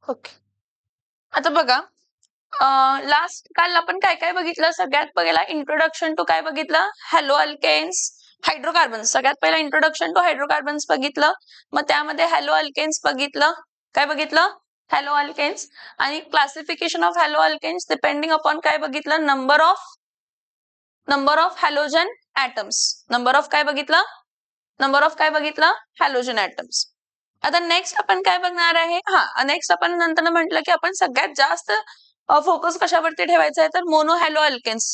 Okay. आता बघा, last काल आपण काय काय बघितलं? सगळ्यात पहिला इंट्रोडक्शन टू काय बघितलं? Hello alkanes, hydrocarbons. सगळ्यात पहिला इंट्रोडक्शन टू हायड्रोकार्बन्स बघितलं. मग त्यामध्ये हॅलो अल्केन्स बघितलं. काय बघितलं? Hello alkanes. आणि classification of haloalkanes depending upon काय बघितलं? Number of halogen atoms. Number of काय बघितलं? नंबर ऑफ काय बघितलं? Halogen atoms. आता नेक्स्ट आपण काय बघणार आहे? नेक्स्ट आपण नंतर म्हटलं की आपण सगळ्यात जास्त फोकस कशावरती ठेवायचा आहे? तर मोनो हॅलो अल्केन्स.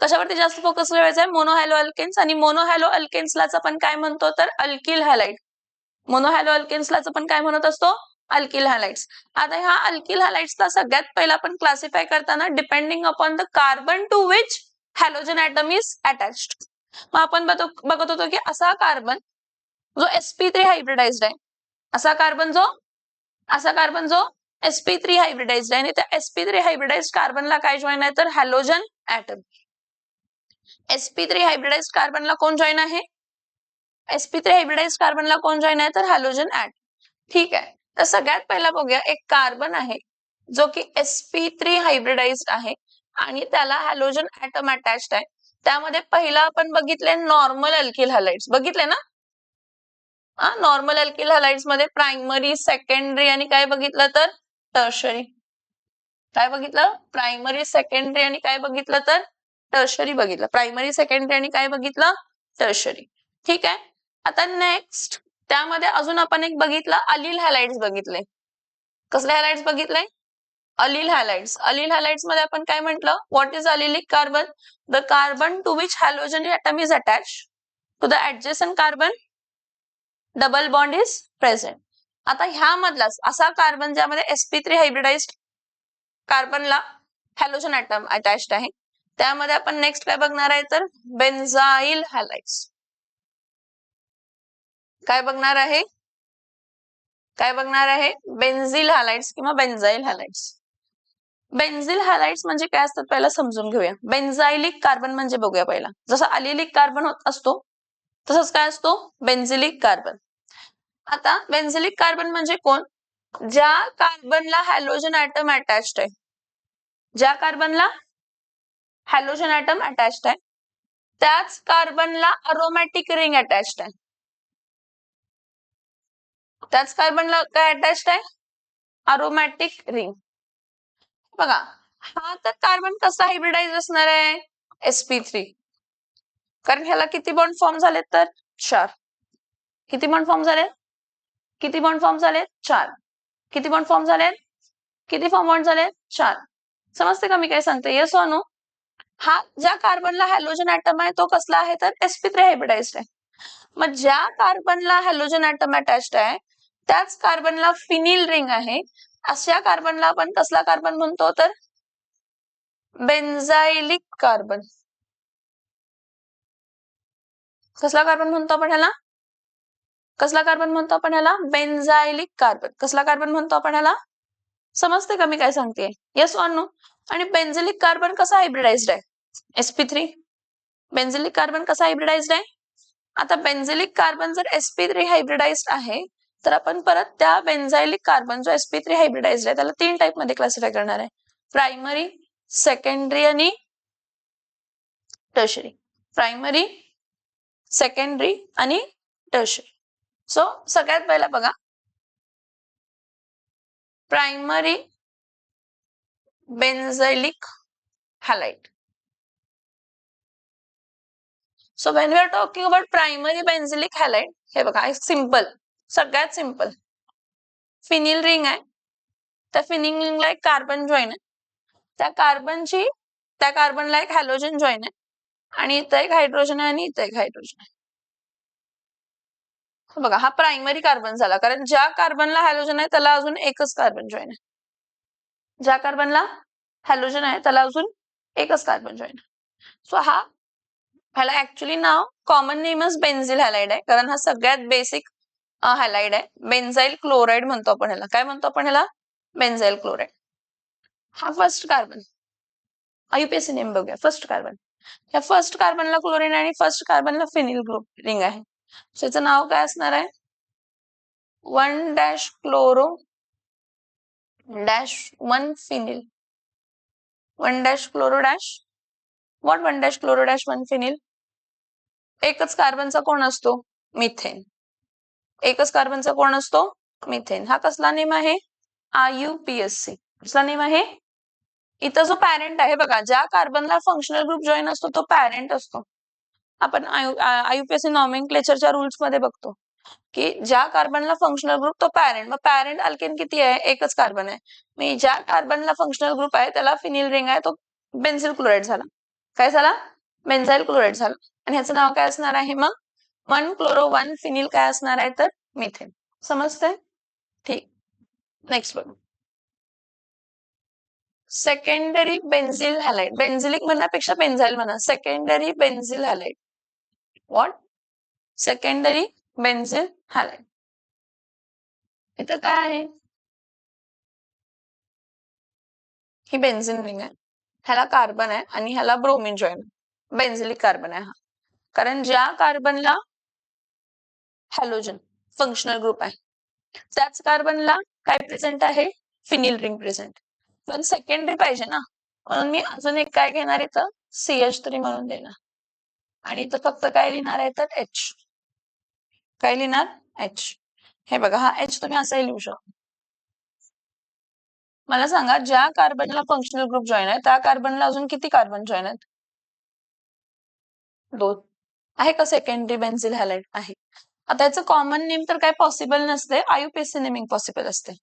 कशावरती जास्त फोकस ठेवायचा आहे? Mono halo alkanes. आणि मोनो हॅलो अल्केन्सलाच आपण काय म्हणतो? तर अल्किल हॅलाइड. मोनो हॅलो अल्केन्सलाच आपण काय म्हणत असतो? Alkyl halides. आता ह्या अल्किल हॅलाइड्सला सगळ्यात पहिला आपण क्लासिफाय करताना depending upon the carbon to which halogen atom is attached. मग आपण बघत होतो की असा कार्बन जो sp3 हायब्रिडाइज्ड आहे, असा कार्बन जो sp3 हायब्रिडाइज्ड आहे, आणि त्या sp3 हायब्रिडाइज्ड कार्बनला काय जॉईन आहे? तर हॅलोजन ॲटम. sp3 हायब्रिडाइज्ड कार्बनला कोण जॉईन आहे? sp3 हायब्रिडाइज्ड कार्बनला कोण जॉईन आहे? तर हॅलोजन ॲटम. ठीक आहे. तर सगळ्यात पहिला बघूया, एक कार्बन आहे जो की sp3 हायब्रिडाइज्ड आहे आणि त्याला हॅलोजन ॲटम अटॅच्ड आहे. त्यामध्ये पहिला आपण बघितले नॉर्मल अल्किल हॅलाइड्स. बघितले ना? नॉर्मल अल्किल हॅलाइड्स मध्ये प्रायमरी, सेकंडरी आणि काय बघितलं? तर टर्शरी. काय बघितलं? प्रायमरी, सेकंडरी आणि काय बघितलं? तर टर्शरी बघितलं. प्रायमरी, सेकंडरी आणि काय बघितलं? टर्शरी. ठीक आहे. आता नेक्स्ट त्यामध्ये अजून आपण एक बघितलं, अलील हॅलाइड्स बघितले. कसले हॅलाइड्स बघितले? अलील हॅलाइड्स. अलील हॅलाइड्स मध्ये आपण काय म्हटलं? What is allylic carbon? The carbon to which halogen atom is attached to the adjacent carbon, double bond is present. आता ह्यामधलाच असा कार्बन ज्यामध्ये sp3 हायब्रिडाइज्ड कार्बनला हॅलोजन ॲटम अटॅच्ड आहे, त्यामध्ये आपण नेक्स्ट काय बघणार आहे? तर बेन्झाइल हॅलाइड्स. काय बघणार आहे? काय बघणार आहे? बेन्झिल हॅलाइड्स किंवा बेन्झाइल हॅलाइड्स. बेन्झिल हॅलाइड्स म्हणजे काय असतात पहिला समजून घेऊया. बेन्झाइलिक कार्बन म्हणजे बघूया पहिला. जसं अलिलिक कार्बन असतो तसंच काय असतो? बेन्झिलिक कार्बन. आता बेन्झिलिक कार्बन म्हणजे कोण? ज्या कार्बनला हॅलोजन ॲटम अटॅच्ड आहे, ज्या कार्बनला हॅलोजन ॲटम अटॅच्ड आहे, त्याच कार्बनला अरोमॅटिक रिंग अटॅच्ड आहे. त्याच कार्बनला काय अटॅच्ड आहे? Aromatic ring. बघा, हा तर कार्बन कसा हायब्रिडाइज असणार आहे? sp3. कारण ह्याला किती बॉन्ड फॉर्म झालेत? तर 4. किती बॉन्ड फॉर्म झाले? किती बॉन्ड फॉर्म झाले? 4. किती बॉन्ड फॉर्म झाले? किती बॉन्ड झाले? 4. समजते का मी काय सांगते? येस और नो? हा ज्या कार्बनला हॅलोजन ॲटम आहे तो कसला आहे? तर sp3 हायब्रिडाइज्ड आहे. मग ज्या कार्बनला हॅलोजन ॲटम अटॅच्ड आहे त्याच कार्बनला फिनिल रिंग आहे, अशा कार्बनला आपण कसला कार्बन म्हणतो? तर बेन्झाइलिक कार्बन. कसला कार्बन म्हणतो आपण ह्याला? कसला कार्बन म्हणतो आपण ह्याला? बेन्झाइलिक कार्बन. कसला कार्बन म्हणतो आपण ह्याला? समजते का मी काय सांगते? Yes or no? आणि बेन्झिलिक कार्बन कसा हायब्रिडाइज्ड आहे? sp3. बेन्झिलिक कार्बन कसा हायब्रिडाइज्ड आहे? आता बेन्झिलिक कार्बन जर sp3 हायब्रिडाइज्ड आहे तर आपण परत त्या बेन्झाइलिक कार्बन जो sp3 हायब्रिडाइज्ड आहे त्याला 3 टाइप मध्ये क्लासिफाय करणार आहे. प्रायमरी, सेकंडरी आणि टर्शरी. प्रायमरी, सेकंडरी आणि टर्शरी. सो सगळ्यात पहिला बघा, primary benzylic halide. So when we are talking about primary benzylic halide, हे बघा सिंपल, सगळ्यात सिंपल. फिनिल रिंग आहे, त्या फिनिल रिंगला एक कार्बन जॉईन आहे, त्या कार्बनला एक हॅलोजन जॉईन आहे आणि इथं एक हायड्रोजन आहे आणि इथं एक हायड्रोजन आहे. बघा, हा प्रायमरी कार्बन झाला, कारण ज्या कार्बनला हॅलोजन आहे त्याला अजून एकच कार्बन जॉईन आहे. ज्या कार्बनला हॅलोजन आहे त्याला अजून एकच कार्बन जॉईन आहे. सो ह्याला ऍक्च्युली नाव कॉमन नेमच बेन्झिल हॅलाइड आहे, कारण हा सगळ्यात बेसिक हॅलाइड आहे. बेन्झाइल क्लोराइड म्हणतो आपण ह्याला. काय म्हणतो आपण ह्याला? बेन्झाइल क्लोराइड. हा फर्स्ट कार्बन. आयुपीएससी नेम बघूया. First carbon. या फर्स्ट कार्बनला क्लोरीन आणि फर्स्ट कार्बनला फिनिल ग्रुप रिंग आहे. सो याचं नाव काय असणार आहे? 1- chloro dash 1 phenyl 1 dash chloro dash what 1 dash chloro dash 1 phenyl एकच कार्बनचा कोण असतो मिथेन एकच कार्बनचा कोण असतो मिथेन हा कसला नेम आहे IUPAC कसला नेम आहे इथं जो पॅरेंट आहे बघा ज्या कार्बनला फंक्शनल ग्रुप जॉईन असतो तो पॅरेंट असतो आपण IUPAC नॉमेनक्लेचरच्या रूल्स मध्ये बघतो की ज्या कार्बनला फंक्शनल ग्रुप तो पॅरेंट मग पॅरेंट अल्केन किती आहे एकच कार्बन आहे मी ज्या कार्बनला फंक्शनल ग्रुप आहे त्याला फिनिल रिंग आहे तो बेन्झिल क्लोराइड झाला काय झाला बेन्झाइल क्लोराइड झाला आणि ह्याचं नाव काय असणार आहे मग 1 क्लोरो 1 फिनिल काय असणार आहे तर मिथेन समजतंय ठीक नेक्स्ट बघ सेकंडरी बेन्झिल हॅलाइड बेन्झिलिक म्हणण्यापेक्षा बेन्झाइल म्हणा secondary benzyl halide what secondary benzyl halide इथं काय आहे ही बेन्झिन रिंग आहे ह्याला कार्बन आहे आणि ह्याला ब्रोमिन जॉईन बेन्झिलिक कार्बन आहे हा कारण ज्या कार्बनला हॅलोजन फंक्शनल ग्रुप आहे त्याच कार्बनला काय प्रेझेंट आहे फिनिल रिंग प्रेझेंट पण सेकंडरी पाहिजे ना म्हणून मी अजून एक काय घेणार इथं CH3 म्हणून देणार आणि इथं फक्त काय लिहिणार आहे तर H काय लिहिणार H हे बघा हा H तुम्ही असाही लिहू शकता मला सांगा ज्या कार्बनला फंक्शनल ग्रुप जॉईन आहे त्या कार्बनला अजून किती कार्बन जॉईन आहेत 2 आहे का सेकंडरी बेन्झिल हॅलाइड आहे आता याचं कॉमन नेम तर काय पॉसिबल नसते IUPAC नेमिंग पॉसिबल असते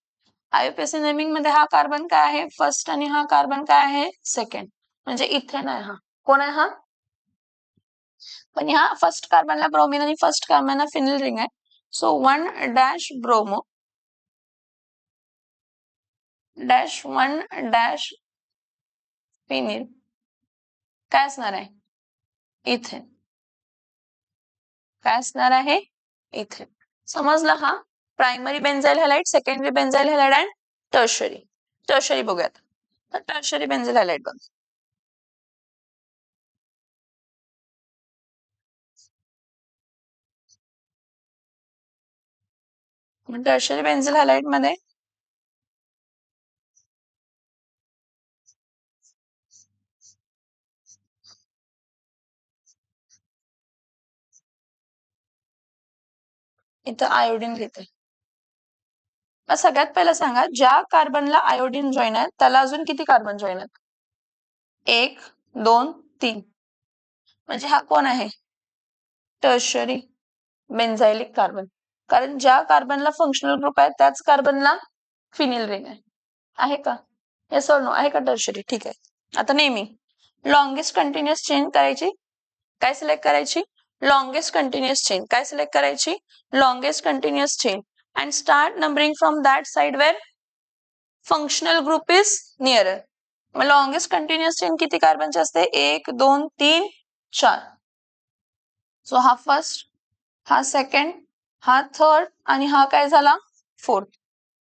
IUPAC नेमिंग मध्ये हा कार्बन काय आहे फर्स्ट आणि हा कार्बन काय आहे सेकंड म्हणजे इथेन आहे हा कोण आहे हा पण ह्या फर्स्ट कार्बनला ब्रोमिन आणि फर्स्ट कार्बनला फिनिल रिंग आहे so 1 dash bromo dash 1 dash phenyl काय असणार आहे इथेन काय असणार आहे इथेन समजला हा primary benzyl halide secondary benzyl halide and tertiary बघूयात तर टर्शरी बेन्झाइल हॅलाइड बघ टर्शरी बेन्झिल हॅलाइड मध्ये इथं आयोडीन घेते मग सगळ्यात पहिला सांगा ज्या कार्बनला आयोडीन जॉईन आहे त्याला अजून किती कार्बन जॉईन आहेत 1 2 3 म्हणजे हा कोण आहे टर्शरी बेन्झाइलिक कार्बन कारण ज्या कार्बनला फंक्शनल ग्रुप आहे त्याच कार्बनला फिनिल रिंग आहे का येस ऑर नो आहे का टर्शरी ठीक आहे आता नेहमी लॉंगेस्ट कंटिन्युअस चेन करायची काय सिलेक्ट करायची लॉंगेस्ट कंटिन्युअस चेन काय सिलेक्ट करायची longest continuous chain and start numbering from that side where functional group is nearer मग लॉंगेस्ट कंटिन्युअस चेन किती कार्बनची असते 1 2 3 4 सो हा फर्स्ट हा सेकंड हा थर्ड आणि हा काय झाला फोर्थ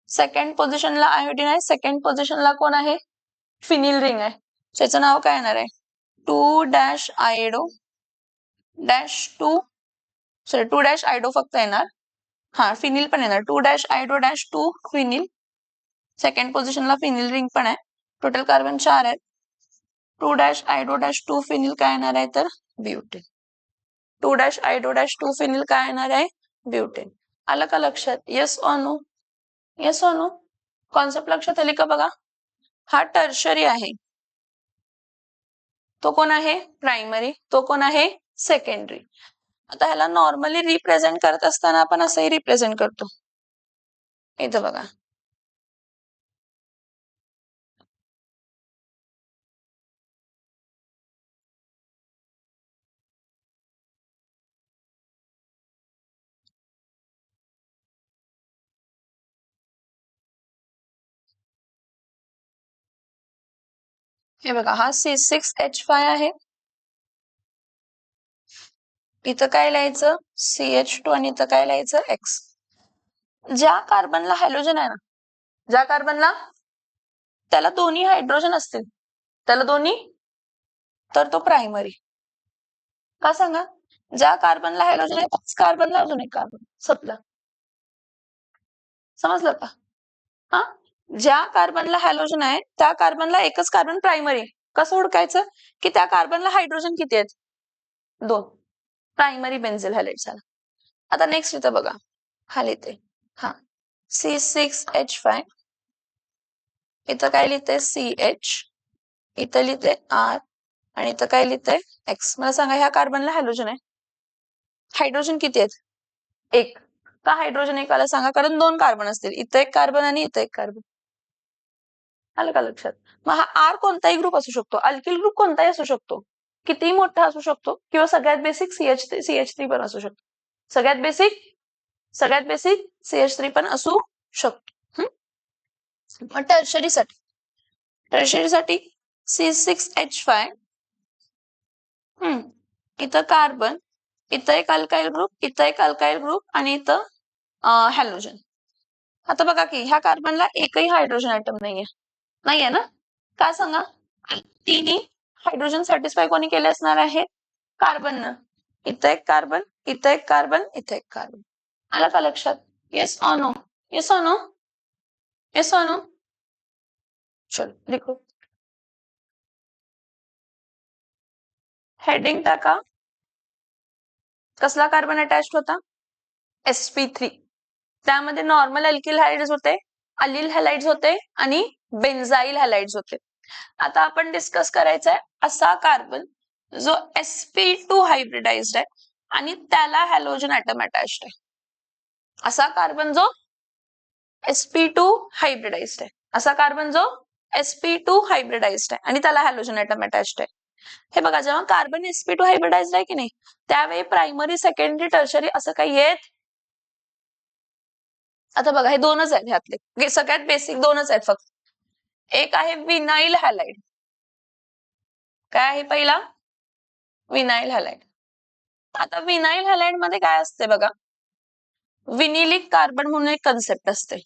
सेकंड पोझिशनला आयोडीन आहे सेकंड पोझिशनला कोण आहे फिनिल रिंग आहे त्याचं नाव काय येणार आहे 2 dash iodo dash 2 sorry 2 dash आयडो फक्त येणार हा फिनिल पण येणार 2 dash iodo dash 2 phenyl second पोझिशनला फिनिल रिंग पण आहे टोटल कार्बन 4 आहेत 2 डॅश आयडो डॅश 2 फिनिल काय येणार आहे तर butane 2 dash iodo dash 2 phenyl काय येणार आहे ब्युटेन आलं का लक्षात yes or no yes or no concept लक्षात आली का बघा हा टर्शरी आहे तो कोण आहे प्रायमरी तो कोण आहे सेकंडरी आता ह्याला नॉर्मली रिप्रेझेंट करत असताना आपण असंही रिप्रेझेंट करतो इथं बघा हे बघा हा C6H5 आहे इथं काय लिहायचं CH2 आणि इथं काय लिहायचं X ज्या कार्बनला हॅलोजन आहे ना ज्या कार्बनला त्याला दोन्ही हायड्रोजन असतील त्याला दोन्ही तर तो प्रायमरी का सांगा ज्या कार्बनला हायड्रोजन आहे त्याच कार्बनला अजून एक कार्बन संपलं समजलं का हा ज्या कार्बनला हॅलोजन आहे त्या कार्बनला एकच कार्बन प्रायमरी. कसं ओळखायचं की त्या कार्बनला हायड्रोजन किती आहेत? 2. प्रायमरी बेन्झिल हॅलाइड झाला. आता नेक्स्ट इथं बघा, हा लिहिते हा C6H5, इथं काय लिहिते CH, इथं लिहिते R, आणि इथं काय लिहिते X. मला सांगा ह्या कार्बनला हॅलोजन आहे, हायड्रोजन किती आहेत? 1. का हायड्रोजन 1 आला सांगा? कारण 2 कार्बन असतील, इथं एक कार्बन आणि इथं एक कार्बन. आलं का लक्षात? मग हा आर कोणताही ग्रुप असू शकतो, अल्किल ग्रुप कोणताही असू शकतो, कितीही मोठा असू शकतो, किंवा सगळ्यात बेसिक CH3 पण असू शकतो. सगळ्यात बेसिक CH3 पण असू शकतो. मग टर्शरीसाठी C6H5, इथं कार्बन, इथं एक अल्काइल ग्रुप, इथं एक अल्काइल ग्रुप, आणि इथं हॅलोजन. आता बघा की ह्या कार्बनला एकही हायड्रोजन ऍटम नाहीये ना? का सांगा? तिन्ही हायड्रोजन सॅटिस्फाय कोणी केले असणार आहे? कार्बननं. इथं एक कार्बन, इथं एक कार्बन, इथं एक कार्बन. आलं का लक्षात? Yes or no? Yes or no? Yes or no? चलो लिखो, हेडिंग टाका. कसला कार्बन अटॅच होता? sp3. त्यामध्ये नॉर्मल अल्किल हॅलाइड्स होते, अलिल हॅलाइड्स होते, आणि बेन्झाईल हॅलाइड्स होते. आता आपण डिस्कस करायचंय असा कार्बन जो sp2 हायब्रिडाइज्ड आहे आणि त्याला हॅलोजन ऍटम अटॅच्ड आहे. असा कार्बन जो sp2 हायब्रिडाइज्ड आहे, असा कार्बन जो sp2 हायब्रिडाइज्ड आहे आणि त्याला हॅलोजन ऍटम अटॅच्ड आहे. हे बघा, जेव्हा कार्बन sp2 हायब्रिडाइज्ड आहे की नाही, त्यावेळी प्रायमरी, सेकंडरी, टर्शरी असं काही येत. आता बघा हे दोनच आहेत ह्यातले, सगळ्यात बेसिक दोनच आहेत फक्त. एक आहे विनाइल हॅलाइड. काय आहे पहिला? Vinyl halide. आता विनाइल हॅलाइड मध्ये काय असते बघा, विनिलिक कार्बन म्हणून एक कन्सेप्ट असते.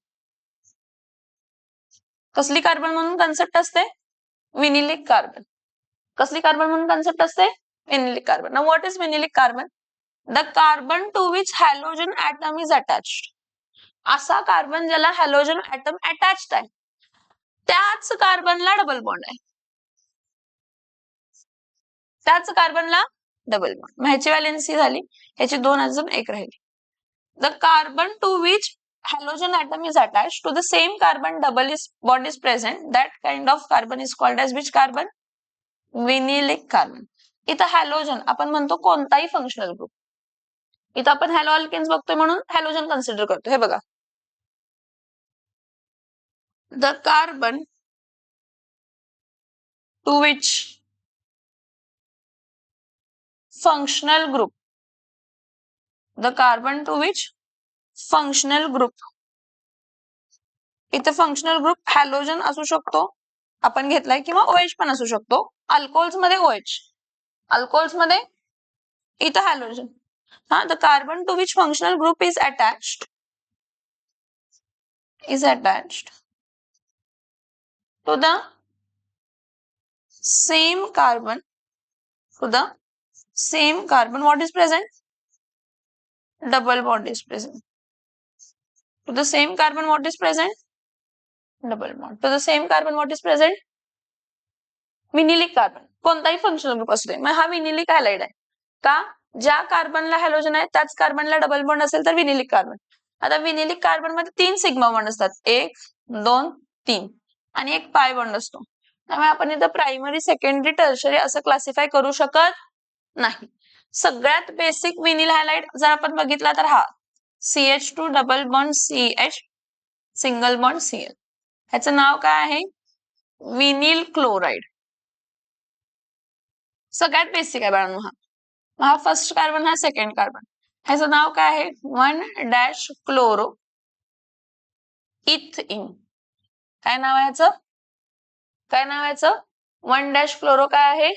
कसली कार्बन म्हणून कन्सेप्ट असते? Vinylic carbon. कसली कार्बन म्हणून कन्सेप्ट असते? Vinylic carbon. Now what is vinylic carbon? The carbon to which halogen atom is attached. असा कार्बन ज्याला हॅलोजन ऍटम अटॅच्ड आहे, त्याच कार्बनला डबल बॉन्ड आहे. त्याच कार्बनला डबल बॉन्ड. मग ह्याची व्हॅलेन्सी झाली, ह्याची 2 अजून 1 राहिली. The carbon to which halogen atom is attached to the same carbon bond is present, that kind of carbon is called as which carbon? Vinylic carbon. इथं halogen आपण म्हणतो कोणताही फंक्शनल ग्रुप. इथं आपण हॅलो अल्केन्स बघतोय म्हणून halogen consider करतो. हे बघा, the carbon to which functional group, the carbon to which functional group, इथे फंक्शनल ग्रुप हॅलोजन असू शकतो आपण घेतलाय, किंवा OH पण असू शकतो. अल्कोहोल्स मध्ये OH, अल्कोहोल्स मध्ये इथं हॅलोजन. हा, the carbon to which functional group is attached to the same carbon, what is present? Double bond is present. To the same carbon what is present? Double bond. To the same carbon what is present? Vinylic carbon. कोणताही functional group असू दे, मग हा विनिलिक halide आहे. का? ज्या कार्बनला halogen आहे त्याच कार्बनला डबल बॉन्ड असेल तर विनिलिक कार्बन. आता विनिलिक कार्बन मध्ये 3 सिग्मा बॉन्ड असतात, 1, 2, 3, आणि एक पाय बॉन्ड असतो. त्यामुळे आपण इथं प्रायमरी, सेकंडरी, टर्शरी असं क्लासिफाय करू शकत नाही. सगळ्यात बेसिक विनिल हॅलाइड जर आपण बघितला तर हा CH2 double bond CH single bond Cl. ह्याचं नाव काय आहे? विनिल क्लोराइड. सगळ्यात बेसिक आहे बाळांनो हा. हा फर्स्ट कार्बन, हा सेकंड कार्बन. ह्याचं नाव काय आहे? 1-क्लोरो इथइन. काय नाव आहे ह्याचं? काय नाव आहे ह्याचं? 1-क्लोरो काय आहे?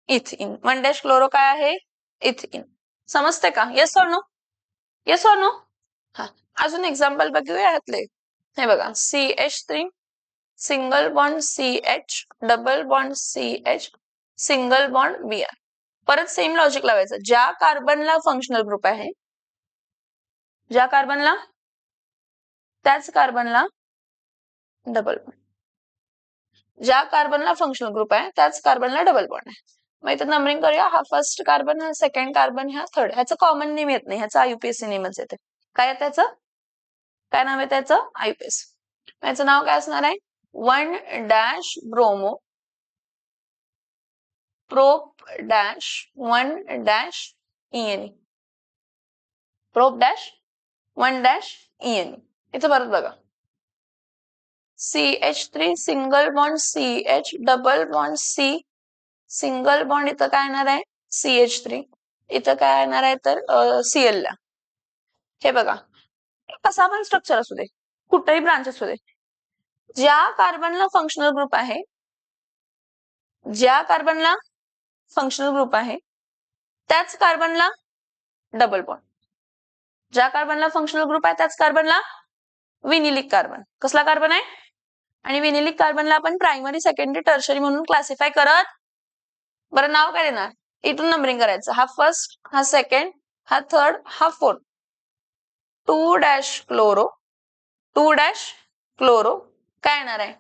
इथइन. 1-क्लोरो काय आहे? इथइन. समजते का? Yes or no? Yes or no? हा, अजून एक्झाम्पल बघूया ह्यातले. हे बघा, CH3 single bond CH double bond CH single bond Br. परत सेम लॉजिक लावायचं. ज्या कार्बनला फंक्शनल ग्रुप आहे, ज्या कार्बनला, त्याच कार्बनला डबल बॉन्ड. ज्या कार्बनला फंक्शनल ग्रुप आहे त्याच कार्बनला डबल बॉन्ड आहे. मग इथं नंबरिंग करूया. हा फर्स्ट कार्बन, हा सेकंड कार्बन, हा थर्ड. ह्याचं कॉमन नेम येत नाही, ह्याचं आयुपीएसी नेमच येते. काय आहे त्याचं, काय नाव आहे त्याचं, आयुपीएसी. याचं नाव काय असणार आहे, one bromo prop dash 1-ENE. Prop dash 1-ENE. इथं परत बघा, CH3 single bond CH, double bond C, single bond इथं काय येणार आहे CH3, इथं काय येणार आहे तर Cl ला. हे बघा, कसा पण स्ट्रक्चर असू दे, कुठेही ब्रांच असू दे, ज्या कार्बनला फंक्शनल ग्रुप आहे, ज्या कार्बनला फंक्शनल ग्रुप आहे त्याच कार्बनला डबल बॉन्ड. ज्या कार्बनला फंक्शनल ग्रुप आहे त्याच कार्बनला विनिलिक कार्बन. कसला कार्बन आहे, आणि विनिलिक कार्बनला आपण प्रायमरी, सेकंडरी, टर्शरी म्हणून क्लासिफाय करत. बरं नाव काय देणार, इथून नंबरिंग करायचं. हा फर्स्ट, हा सेकंड, हा थर्ड, हा फोर्थ. 2-क्लोरो, 2-क्लोरो काय येणार आहे,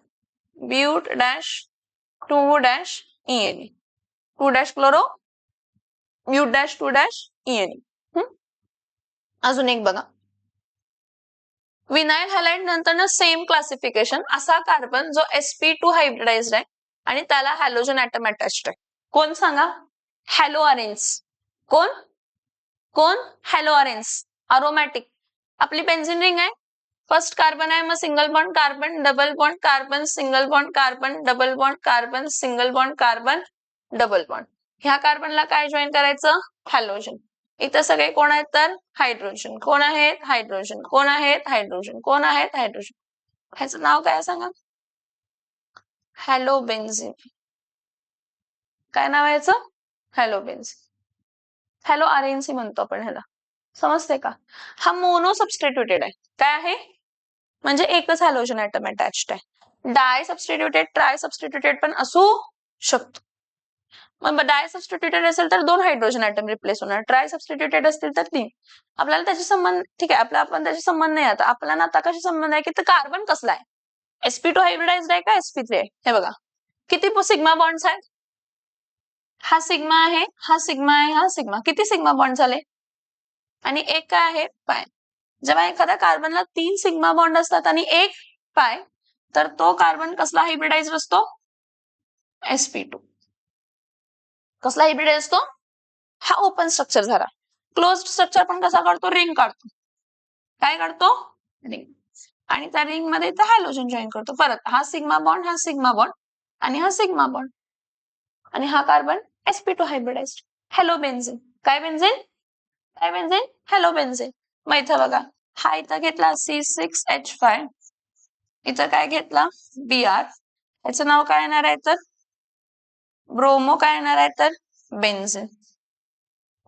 ब्यूट डॅश 2-ENE. 2-क्लोरो ब्यूट dash 2-ENE. अजून एक बघा, विनाइल हॅलाइड नंतर सेम क्लासिफिकेशन, असा कार्बन जो sp2 हायब्रिडाइज्ड आहे आणि त्याला हॅलोजन ऍटम अटॅच्ड आहे. कोण सांगा, हॅलो अरेन्स. कोण कोण, हॅलो अरेन्स. अरोमॅटिक. आपली बेन्झीन रिंग आहे, फर्स्ट कार्बन आहे, मग single bond carbon, double bond carbon, single bond carbon, double bond carbon, single bond carbon, double bond. ह्या कार्बनला काय जॉईन करायचं, हॅलोजन. इथं सगळे कोण आहेत तर हायड्रोजन. कोण आहेत, हायड्रोजन. कोण आहेत, हायड्रोजन. कोण आहेत, हायड्रोजन. ह्याचं नाव काय सांगा, हॅलो बेन्झीन. काय नाव आहे याचं, हॅलो बेन्झीन. हॅलो आरएनसी म्हणतो आपण ह्याला, समजते का. हा मोनो सबस्टिट्यूटेड आहे. काय आहे, म्हणजे एकच हॅलोजन ऍटम अटॅच्ड आहे. डाय सबस्टिट्यूटेड, ट्राय सबस्टिट्यूटेड पण असू शकतो. मग डाय सबस्टिट्यूटेड असेल तर 2 हायड्रोजन ऍटम रिप्लेस होणार, ट्राय सबस्टिट्यूटेड असतील तर 3. आपल्याला त्याचे संबंध, ठीक आहे, आपण त्याचे संबंध नाही. आता आपल्याला आता कशी संबंध आहे की कार्बन कसला आहे, sp2 हायब्रिडाइज्ड आहे का sp3 आहे. हे बघा, किती सिग्मा बॉन्ड्स आहेत, हा सिग्मा आहे, हा सिग्मा आहे, हा सिग्मा. किती सिग्मा बॉन्ड झाले, आणि एक काय आहे, पाय. जेव्हा एखाद्या कार्बनला 3 सिग्मा बॉन्ड असतात आणि 1 पाय, तर तो कार्बन कसला हायब्रिडाइज्ड असतो, sp2. कसला हायब्रिडाइज्ड असतो, हा ओपन स्ट्रक्चर झाला. क्लोज्ड स्ट्रक्चर पण कसा काढतो, रिंग काढतो. काय काढतो, रिंग. आणि त्या रिंग मध्ये इथं हॅलोजन जॉईन करतो. परत हा सिग्मा बॉन्ड, हा सिग्मा बॉन्ड, आणि हा सिग्मा बॉन्ड, आणि हा carbon sp2 hybridised, hello benzene. काय बेन्झीन, काय बेन्झीन, हॅलो बेन्झीन. मग इथं बघा, हा इथं घेतला C6H5, इथं काय घेतला Br. याचं नाव काय येणार आहे तर ब्रोमो, काय येणार आहे तर बेन्झीन.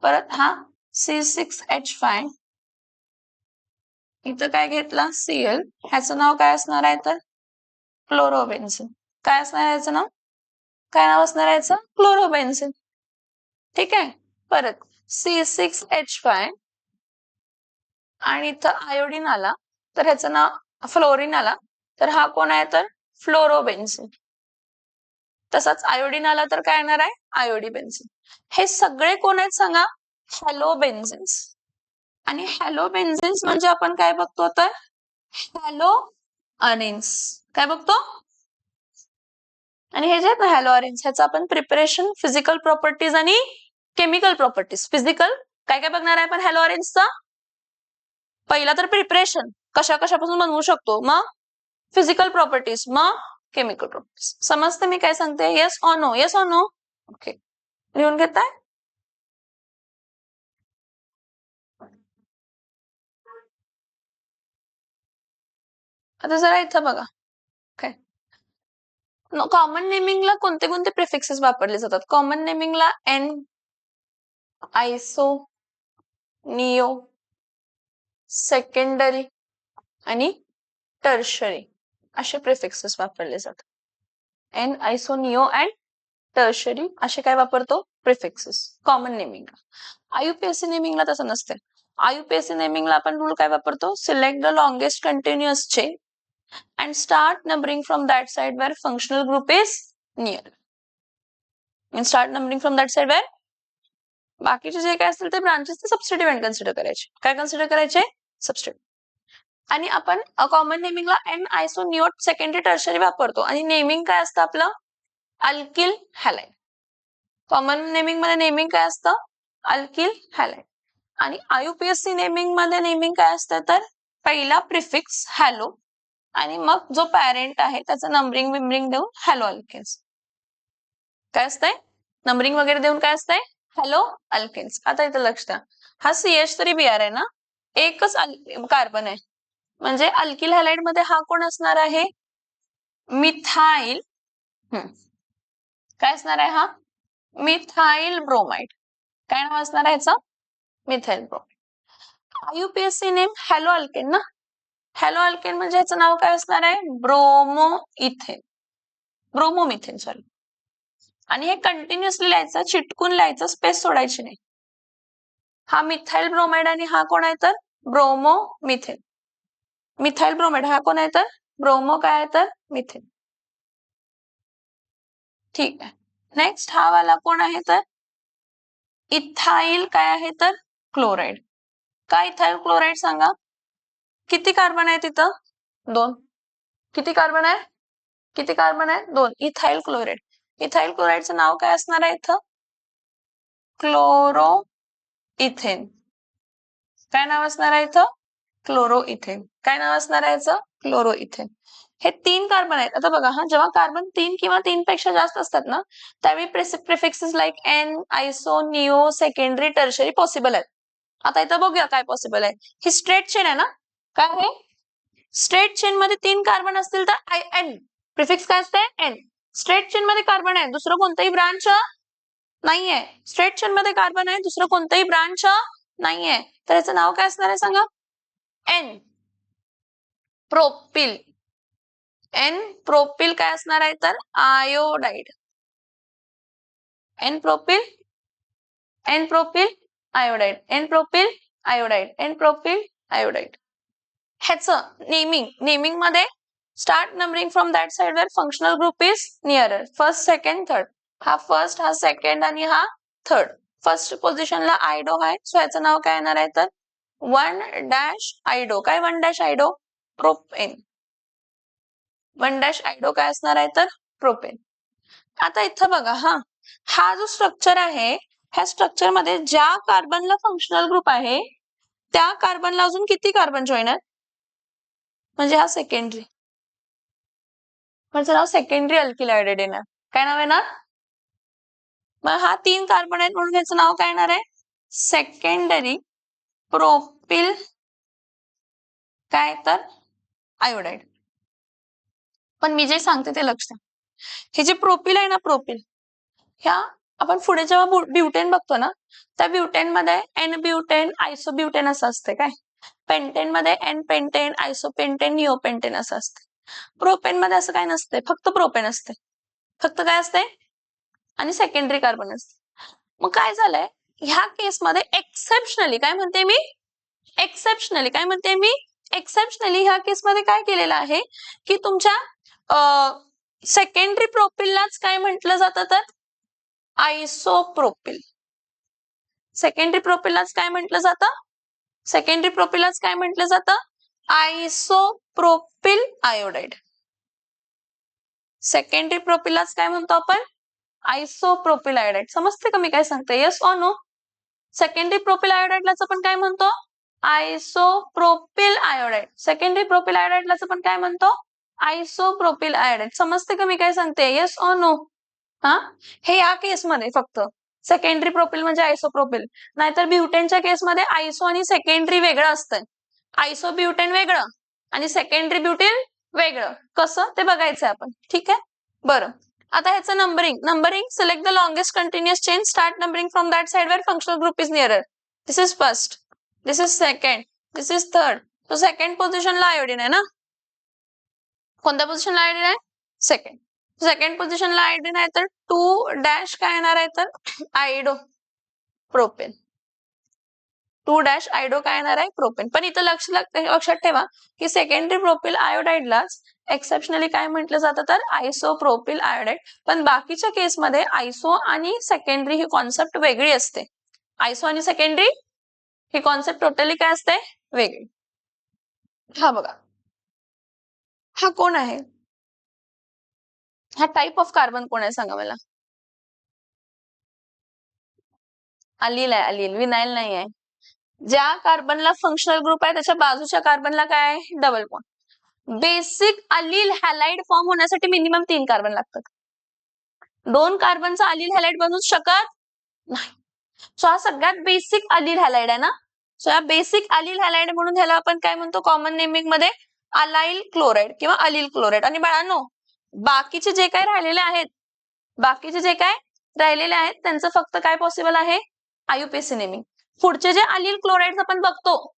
परत हा C6H5, इथं काय घेतला Cl, ह्याचं नाव काय असणार आहे तर क्लोरोबेन्झीन. काय असणार आहे याचं नाव, काय नाव असणार आहे याचं, क्लोरोबेन्झीन. ठीक आहे. परत C6H5 आणि इथं आयोडीन आला तर ह्याचं नाव फ्लोरीन आला, तर हा कोण आहे तर फ्लोरोबेन्झीन. तसंच आयोडीन आला तर काय येणार आहे, आयोडीबेन्झीन. हे सगळे कोण आहेत सांगा, हॅलोबेन्झिन्स. आणि हॅलोबेन्झिन्स म्हणजे आपण काय बघतो तर हॅलो अरेन्स. काय बघतो, आणि हे जे आहेत ना हॅलो अरेन्स, ह्याचं आपण प्रिपरेशन, फिजिकल प्रॉपर्टीज आणि केमिकल प्रॉपर्टीज. फिजिकल काय काय बघणार आहे आपण हॅलो अरेन्सचा, पहिला तर प्रिपरेशन, कशा कशापासून बनवू शकतो, मग फिजिकल प्रॉपर्टीज, मग केमिकल प्रॉपर्टीज. समजते मी काय सांगते, yes or no, yes or no. Okay, लिहून घेताय. आता जरा इथं बघा, काय कॉमन नेमिंगला कोणते कोणते प्रिफिक्सेस वापरले जातात. कॉमन नेमिंगला एन, आयसो, नियो, सेकंडरी आणि टर्शरी असे प्रिफिक्सेस वापरले जातात. एन, आयसो, नियो अँड टर्शरी असे काय वापरतो, प्रिफिक्सेस कॉमन नेमिंगला. आयुपीएससी नेमिंगला तसं नसते. आयुपीएससी नेमिंगला आपण रूल काय वापरतो, select the longest continuous chain and start numbering from that side where functional group is near. And start numbering from that side where बाकीचे जे काय असतील ते ब्रांचेस ते सबस्टिट्यूएंट कन्सिडर करायचे. काय कन्सिडर करायचे? सबस्टिट्यूएंट. आणि आपण कॉमन नेमिंगला एन आयसो निओट सेकंडरी टर्शरी वापरतो आणि नेमिंग काय असतं आपलं? Alkyl halide. कॉमन नेमिंग मध्ये नेमिंग काय असतं? Alkyl halide. आणि आयुपीएससी नेमिंग मध्ये नेमिंग काय असतं? तर पहिला प्रिफिक्स हॅलो आणि मग जो पॅरेंट आहे त्याचं नंबरिंग बिंबरिंग देऊन हॅलो अल्केन्स. काय असतंय? नंबरिंग वगैरे देऊन काय असतंय? Haloalkanes. आता इथं लक्ष द्या, हा CH तरी Br आहे ना, एकच कार्बन आहे म्हणजे अल्किल हॅलाइड मध्ये हा कोण असणार आहे? मिथाइल. काय असणार आहे हा? Methyl bromide. काय नाव असणार आहे ह्याचं? Methyl bromide. IUPAC name haloalkane ना, हॅलो अल्केन म्हणजे ह्याचं नाव काय असणार आहे? Bromo ethane, bromomethane sorry. आणि हे कंटिन्युअसली लिहायचं, चिटकून लिहायचं, स्पेस सोडायची नाही. हा मिथाइल ब्रोमाइड आणि हा कोण आहे तर? Bromo methane. मिथाइल ब्रोमाइड हा कोण आहे तर? ब्रोमो काय आहे तर? मिथेन. ठीक आहे. नेक्स्ट हा वाला कोण आहे तर? इथाइल काय आहे तर? क्लोराइड. काय इथाइल क्लोराइड सांगा? किती कार्बन आहे तिथं? 2. किती कार्बन आहे? किती कार्बन आहे? 2. Ethyl chloride. इथाइल क्लोराइडचं नाव काय असणार आहे इथं? Chloro ethane. काय नाव असणार आहे इथं? Chloro ethane. काय नाव असणार आहे याचं? Chloro ethane. हे 3 कार्बन आहेत. आता बघा हा, जेव्हा कार्बन 3 किंवा 3 पेक्षा जास्त असतात ना, त्यावेळी prefixes like n, iso, neo, secondary, tertiary possible आहेत. आता इथं बघूया काय पॉसिबल आहे. ही स्ट्रेट चेन आहे ना, काय आहे? स्ट्रेट चेन मध्ये 3 कार्बन असतील तर एन, प्रिफिक्स काय असते? एन. स्ट्रेट चेन मध्ये कार्बन आहे, दुसरं कोणतंही ब्रांच नाहीये. स्ट्रेट चेन मध्ये कार्बन आहे, दुसरं कोणतंही ब्रांच नाहीये, तर याचं नाव काय असणार आहे सांगा? N propyl. एन प्रोपिल काय असणार आहे तर? Iodide. N propyl, N propyl iodide, N propyl iodide, N propyl iodide. ह्याचं नेमिंग मध्ये start numbering from that side where functional group is nearer. First, second, third. हा फर्स्ट, हा second आणि हा थर्ड. फर्स्ट पोझिशनला आयडो आहे, सो ह्याचं नाव काय येणार आहे तर? 1- आयडो. काय 1- आयडो? प्रोपेन. 1- आयडो काय असणार आहे तर? प्रोपेन. आता इथं बघा हा जो स्ट्रक्चर आहे, ह्या स्ट्रक्चर मध्ये ज्या कार्बनला फंक्शनल ग्रुप आहे त्या कार्बनला अजून किती कार्बन जॉईन आहेत? म्हणजे हा सेकंडरी, म्हणजे नाव सेकंडरी अल्किल आयोडाइड येणार. काय नाव येणार? मग हा 3 कार्बन आहेत म्हणून याचं नाव काय येणार आहे? सेकंडरी प्रोपिल काय तर? आयोडाइड. पण मी जे सांगते ते लक्ष द्या. हे जे प्रोपिल आहे ना, प्रोपिल, ह्या आपण पुढे जेव्हा ब्युटेन बघतो ना, त्या ब्युटेन मध्ये एन ब्युटेन, आयसो ब्युटेन असं असते. काय पेंटेन मध्ये n pentane, isopentane, neopentane असं असते. प्रोपेन मध्ये असं काय नसते, फक्त प्रोपेन असते. फक्त काय असते? आणि सेकंडरी कार्बन असते. मग काय झालंय ह्या केसमध्ये? एक्सेप्शनली काय म्हणते मी? एक्सेप्शनली काय म्हणते मी? एक्सेप्शनली ह्या केसमध्ये काय केलेलं आहे की तुमच्या सेकंडरी प्रोपिललाच काय म्हटलं जातं तर? आयसोप्रोपिल. सेकंडरी प्रोपिललाच काय म्हटलं जातं? सेकंडरी प्रोपिललाच काय म्हटलं जातं? Isopropyl iodide. सेकंडरी प्रोपिललाच काय म्हणतो आपण? Isopropyl iodide. समजते का मी काय सांगते? Yes or no? Secondary propyl आयोडाइडलाच आपण काय म्हणतो? Isopropyl iodide. सेकंडरी प्रोपिल आयोडाइडलाच आपण काय म्हणतो? Isopropyl iodide. समजते का मी काय सांगते? Yes or no? हे या केसमध्ये फक्त सेकंडरी प्रोपिल म्हणजे आयसोप्रोपिल. नाहीतर ब्युटेनच्या केसमध्ये आयसो आणि सेकंडरी वेगळं असतं. आयसो ब्युटेन वेगळं आणि सेकंडरी ब्युटेन वेगळं. कसं ते बघायचं आपण. ठीक आहे, बरं. आता ह्याचं numbering select the longest continuous chain, start numbering from that side where functional group is nearer. This is first, this is second, this is third. तो सेकंड पोझिशनला आयोडीन आहे ना, कोणत्या पोझिशनला आयोडीन आहे? सेकंड. सेकंड पोझिशनला आयोडीन आहे तर 2- काय येणार आहे तर? आयडो प्रोपेन. 2- आयडो काय येणार आहे प्रोपेन. पण इथं लक्षात ठेवा की सेकंडरी प्रोपिल आयोडाईडलाच एक्सेप्शनली काय म्हटलं जातं तर आयसोप्रोपिल आयोडाईड. पण बाकीच्या केसमध्ये आयसो आणि सेकंडरी ही कॉन्सेप्ट वेगळी असते. आयसो आणि सेकंडरी ही कॉन्सेप्ट टोटली काय असते वेगळी. हा बघा, हा कोण आहे, हा टाइप ऑफ कार्बन कोण आहे सांगा मला. अलील आहे, अलील, विनाइल नाही आहे. ज्या कार्बनला फंक्शनल ग्रुप आहे त्याच्या बाजूच्या कार्बनला काय आहे double bond. Basic allyl halide form होण्यासाठी मिनिमम 3 कार्बन लागतात. 2 कार्बनचा अलील हॅलाइड बनवू शकत नाही. सो हा सगळ्यात बेसिक अलील हॅलाइड आहे ना. सो या बेसिक अलील हॅलाइड म्हणून ह्याला आपण काय म्हणतो कॉमन नेमिंग मध्ये अलाइल क्लोराइड किंवा अलील क्लोराइड. आणि बाळांनो बाकीचे जे काही राहिलेले आहेत, बाकीचे जे काय राहिलेले आहेत त्यांचं फक्त काय पॉसिबल आहे आयुपीएसी नेमिंग. पुढचे जे अलील क्लोराइड आपण बघतो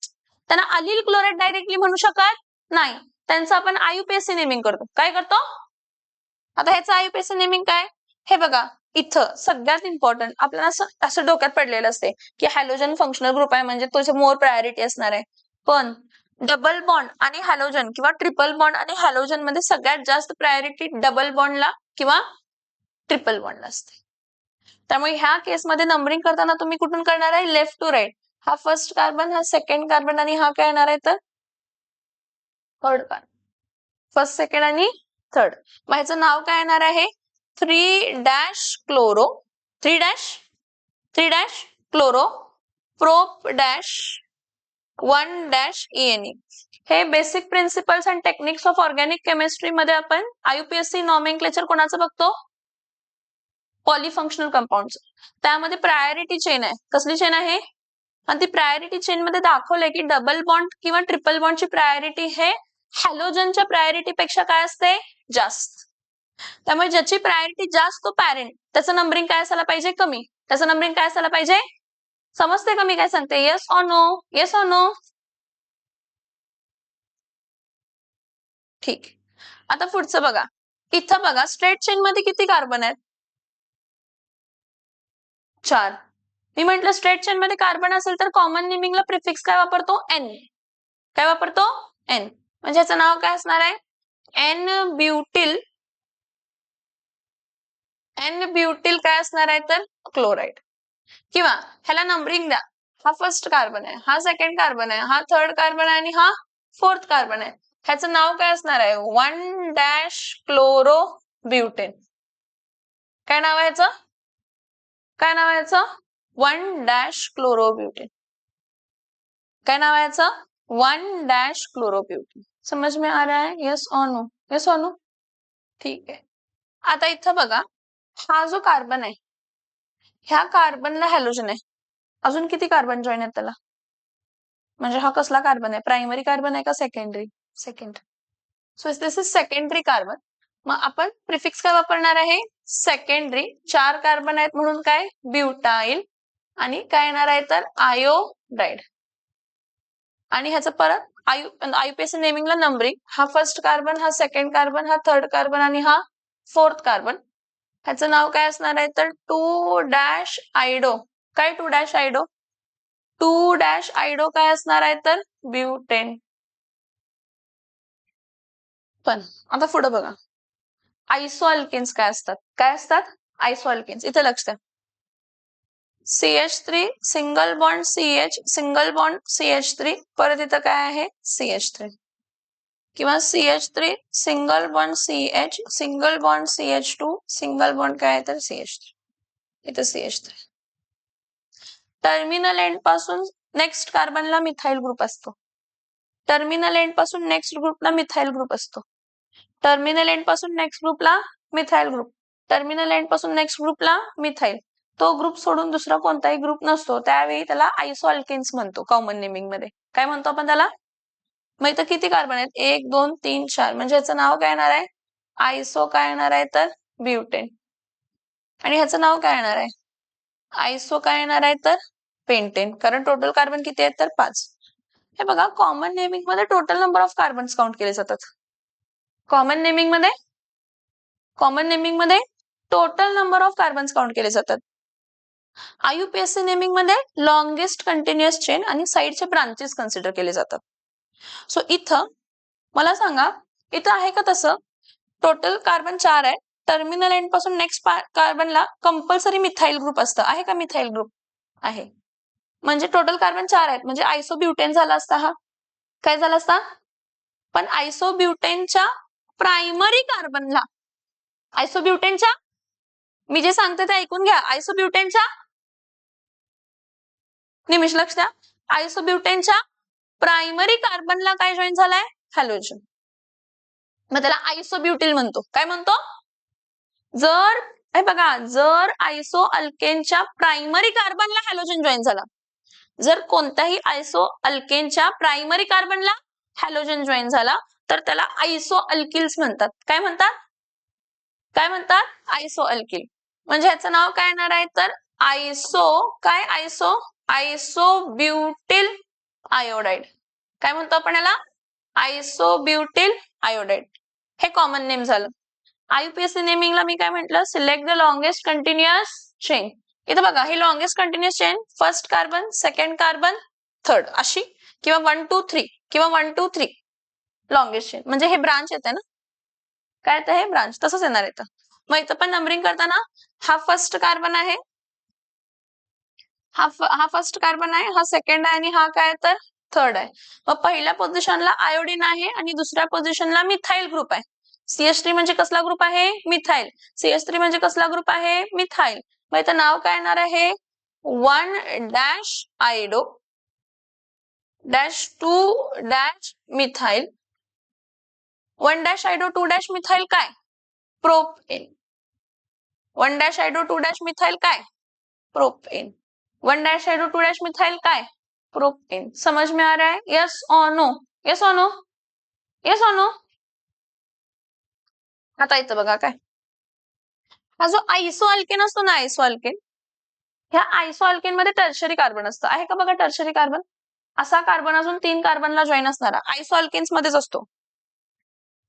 त्यांना अलील क्लोराइड डायरेक्टली म्हणू शकत नाही, त्यांचं आपण आयुपीएसी नेमिंग करतो. काय करतो आता ह्याचं आयुपीएसी नेमिंग काय, हे बघा इथं सगळ्यात इम्पॉर्टंट आपल्याला असं डोक्यात पडलेलं असते की हॅलोजन फंक्शनल ग्रुप आहे म्हणजे तुझे मोर प्रायोरिटी असणार आहे. पण डबल बॉन्ड आणि हॅलोजन किंवा ट्रिपल बॉन्ड आणि हॅलोजन मध्ये सगळ्यात जास्त प्रायोरिटी डबल बॉन्डला किंवा ट्रिपल बॉन्डला असते. त्यामुळे ह्या केसमध्ये नंबरिंग करताना तुम्ही कुठून करणार आहे लेफ्ट टू राईट. हा फर्स्ट कार्बन, हा सेकंड कार्बन आणि हा काय येणार आहे तर थर्ड कार्बन. फर्स्ट सेकंड आणि थर्ड. मग ह्याचं नाव काय येणार आहे 3- क्लोरो प्रोप -1-ENE. हे basic principles and techniques of organic chemistry मध्ये आपण आयुपीएससी नॉमेनक्लेचर कोणाचं बघतो पॉलिफंक्शनल कंपाऊंडचं. त्यामध्ये प्रायोरिटी चेन आहे. कसली चेन आहे, आणि ती प्रायोरिटी चेन मध्ये दाखवलंय की डबल बॉन्ड किंवा ट्रिपल बॉन्डची प्रायोरिटी हे हॅलोजनच्या प्रायोरिटी पेक्षा काय असते जास्त. त्यामुळे ज्याची प्रायोरिटी जास्त तो पॅरेंट, त्याचं नंबरिंग काय असायला पाहिजे कमी, त्याचं नंबरिंग काय असायला पाहिजे समजते कमी. काय सांगते yes or no, yes or no. ठीक. आता पुढचं बघा, इथं बघा स्ट्रेट चेन मध्ये किती कार्बन आहेत 4. मी म्हंटल स्ट्रेट चेन मध्ये कार्बन असेल तर कॉमन नेमिंगला प्रिफिक्स काय वापरतो एन. काय वापरतो एन. म्हणजे ह्याचं नाव काय असणार आहे एन ब्युटिल. एन ब्युटिल काय असणार आहे तर क्लोराइड. किंवा ह्याला नंबरिंग द्या, हा फर्स्ट कार्बन आहे, हा सेकंड कार्बन आहे, हा थर्ड कार्बन आहे आणि हा फोर्थ कार्बन आहे. ह्याचं नाव काय असणार आहे 1-क्लोरो ब्युटेन. काय नाव आहे ह्याचं, काय नाव आहे ह्याचं 1-क्लोरो ब्युटेन. काय नाव आहे ह्याचं 1-क्लोरो ब्युटेन. समझ में आ रहा है यस और नो, यस और नो. ठीक आहे. आता इथं बघा हा जो कार्बन आहे ह्या कार्बनला हॅलोजन आहे, अजून किती कार्बन जॉईन आहेत त्याला, म्हणजे हा कसला कार्बन आहे प्रायमरी कार्बन आहे का secondary, second. So this is secondary carbon. मग आपण प्रिफिक्स काय वापरणार आहे सेकंडरी. 4 कार्बन आहेत म्हणून काय ब्युटाइल आणि काय येणार आहे तर आयोडाइड. आणि ह्याचं परत आयुपीएसी नेमिंगला नंबरिंग, हा फर्स्ट कार्बन, हा सेकंड कार्बन, हा थर्ड कार्बन आणि हा फोर्थ कार्बन. ह्याचं नाव काय असणार आहे तर 2-आयडो. काय 2-आयडो, 2-आयडो काय असणार आहे तर ब्युटेन. पण आता पुढे बघा आयसो अल्केन्स काय असतात, काय असतात आयसो अल्केन्स. इथे लक्ष द्या CH3 single bond CH, single bond CH3, परत इथं काय आहे CH3. किंवा CH3 single bond CH, single bond CH2, single bond काय आहे तर CH3, इथं CH3. टर्मिनल एंड पासून नेक्स्ट कार्बनला मिथाइल ग्रुप असतो. टर्मिनल एंड पासून नेक्स्ट ग्रुपला मिथाइल ग्रुप असतो. टर्मिनल एंड पासून नेक्स्ट ग्रुपला मिथाइल ग्रुप, टर्मिनल एंड पासून नेक्स्ट ग्रुपला मिथाइल. तो ग्रुप सोडून दुसरा कोणताही ग्रुप नसतो, त्यावेळी त्याला आयसो अल्केन्स म्हणतो कॉमन नेमिंग मध्ये. काय म्हणतो आपण त्याला. मग इथं किती कार्बन आहेत 1, 2, 3, 4, म्हणजे ह्याचं नाव काय येणार आहे आयसो काय येणार आहे तर ब्युटेन. आणि ह्याचं नाव काय येणार आहे आयसो काय येणार आहे तर पेंटेन. कारण टोटल कार्बन किती आहेत तर 5. हे बघा कॉमन नेमिंग मध्ये total number of carbons count केले जातात. कॉमन नेमिंग मध्ये total number of carbons count केले जातात. IUPAC नेमिंग मध्ये लॉंगेस्ट कंटिन्युअस चेन आणि साईडचे ब्रांचेस कन्सिडर केले जातात. सो इथं मला सांगा, इथं आहे का तसं? टोटल कार्बन 4 आहे. टर्मिनल एंड पासून नेक्स्ट कार्बनला कंपल्सरी मिथाइल ग्रुप असतं. आहे का मिथाइल ग्रुप? आहे. म्हणजे टोटल कार्बन 4 आहेत. म्हणजे आयसोब्युटेन झाला असता हा. काय झाला असता? पण आयसोब्युटेनच्या प्रायमरी कार्बनला, आयसोब्युटेनच्या, मी जे सांगते ते ऐकून घ्या, आयसोब्युटेनच्या, निमिष लक्ष द्या, आयसोब्युटेनच्या प्रायमरी कार्बनला काय जॉईन झालाय? हॅलोजन. मग त्याला आयसोब्युटिल म्हणतो. काय म्हणतो? जर हे बघा, जर आयसो अल्केनच्या प्रायमरी कार्बनला हॅलोजन जॉईन झाला, जर कोणत्याही आयसो अल्केनच्या प्रायमरी कार्बनला हॅलोजन जॉईन झाला तर त्याला आयसो अल्किल्स म्हणतात. काय म्हणतात? काय म्हणतात? Isoalkyl. म्हणजे ह्याचं नाव काय येणार आहे तर आयसो काय? Isobutyl iodide. काय म्हणतो आपण याला? Isobutyl iodide. हे कॉमन नेम झालं. IUPAC नेमिंगला मी काय म्हटलं? Select the longest continuous chain. इथं बघा, ही longest continuous chain first carbon, second carbon, third अशी, किंवा 1 2 3 किंवा 1 2 3 लॉंगेस्ट चेन. म्हणजे हे ब्रांच येते ना, काय येतं? हे ब्रांच तसंच येणार येतं. मग इथं पण नंबरिंग करताना हा फर्स्ट कार्बन आहे, हा फर्स्ट कार्बन आहे, हा सेकंड आहे आणि हा काय तर थर्ड आहे. मग पहिल्या पोझिशनला आयोडीन आहे आणि दुसऱ्या पोझिशनला मिथाइल ग्रुप आहे. CH3 म्हणजे कसला ग्रुप आहे? मिथाइल. CH3 म्हणजे कसला ग्रुप आहे? मिथाइल. मग इथं नाव काय येणार आहे? 1 dash iodo dash 2 dash methyl. 1 dash iodo 2 dash methyl काय? Propane. 1 dash iodo 2 dash methyl काय? Propane. 1 dash iodo 2 dash methyl का है? प्रोपेन. समझ में आ रहा है? यस और नो? यस और नो? यस और नो? आता इथं बघा काय, हा जो आयसो अल्केन असतो ना, आयसो अल्केन, ह्या आयसो अल्केन मध्ये टर्शरी कार्बन असतं. आहे का बघा टर्शरी कार्बन? असा कार्बन अजून 3 कार्बनला जॉईन असणारा आयसो अल्केन्स मध्येच असतो.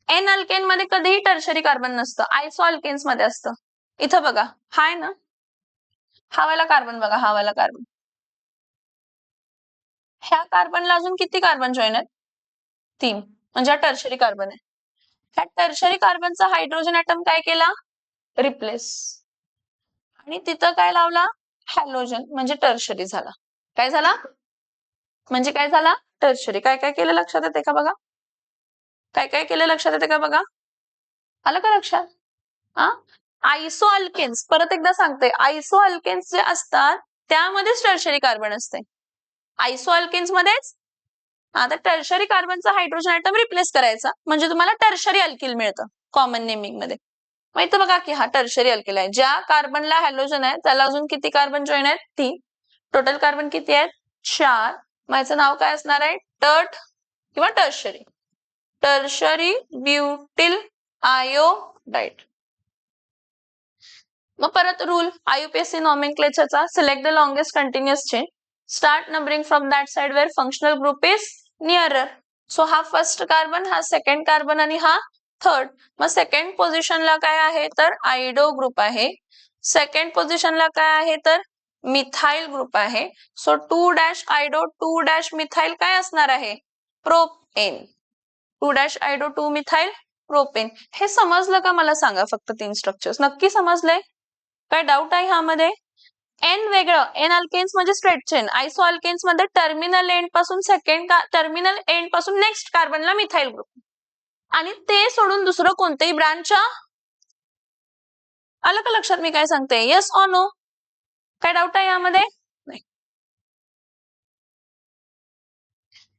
एन अल्केन मध्ये कधीही टर्शरी कार्बन नसतं, आयसो अल्केन्स मध्ये असतं. इथं बघा, हा आहे ना, हा वाला कार्बन बघा, हा वाला कार्बन, ह्या कार्बनला अजून किती कार्बन जॉईन आहेत? 3. म्हणजे हा टर्शरी कार्बन आहे. ह्या टर्शरी कार्बनचा हायड्रोजन ऍटम काय केला? रिप्लेस. आणि तिथं काय लावला? हॅलोजन. म्हणजे टर्शरी झाला. काय झाला? म्हणजे काय झाला? टर्शरी. काय काय केलं लक्षात येते का बघा? काय काय केलं लक्षात येते का बघा? आलं का लक्षात? आयसो अल्केन्स, परत एकदा सांगते, आयसो अल्केन्स जे असतात त्यामध्येच टर्शरी कार्बन असते. आयसो अल्केन्स मध्येच आता टर्शरी कार्बनचा हायड्रोजन ऍटम रिप्लेस करायचा म्हणजे तुम्हाला टर्शरी अल्किल मिळतं कॉमन नेमिंग मध्ये. मग इथं बघा की हा टर्शरी अल्किल आहे. ज्या कार्बनला हॅलोजन आहे त्याला अजून किती कार्बन जॉईन आहेत? 3. टोटल कार्बन किती आहेत? 4. मग याचं नाव काय असणार आहे? टर्ट किंवा टर्शरी. Tertiary ब्युटिल iodide. मग परत रूल IUPAC नॉमेनक्लेचरचा, select the longest continuous chain, start numbering from that side where functional group is nearer. So हा फर्स्ट कार्बन, हा सेकंड कार्बन आणि हा थर्ड. मग सेकंड पोझिशनला काय आहे तर आयडो ग्रुप आहे. सेकंड पोझिशनला काय आहे तर मिथाइल ग्रुप आहे. So 2 dash iodo 2 dash methyl काय असणार आहे? Propane. 2 dash iodo 2 methyl propane. हे समजलं का मला सांगा फक्त 3 स्ट्रक्चर्स. नक्की समजलंय? काय डाऊट आहे ह्यामध्ये? एन वेगळं, एन अल्केन्स म्हणजे स्ट्रेट चेन. आयसो अल्केन्स मध्ये टर्मिनल एंड पासून टर्मिनल एंड पासून नेक्स्ट कार्बनला मिथाइल ग्रुप आणि ते सोडून दुसरं कोणतेही ब्रांच. आलं का लक्षात मी काय सांगते? Yes or no? काय डाऊट आहे यामध्ये? नाही.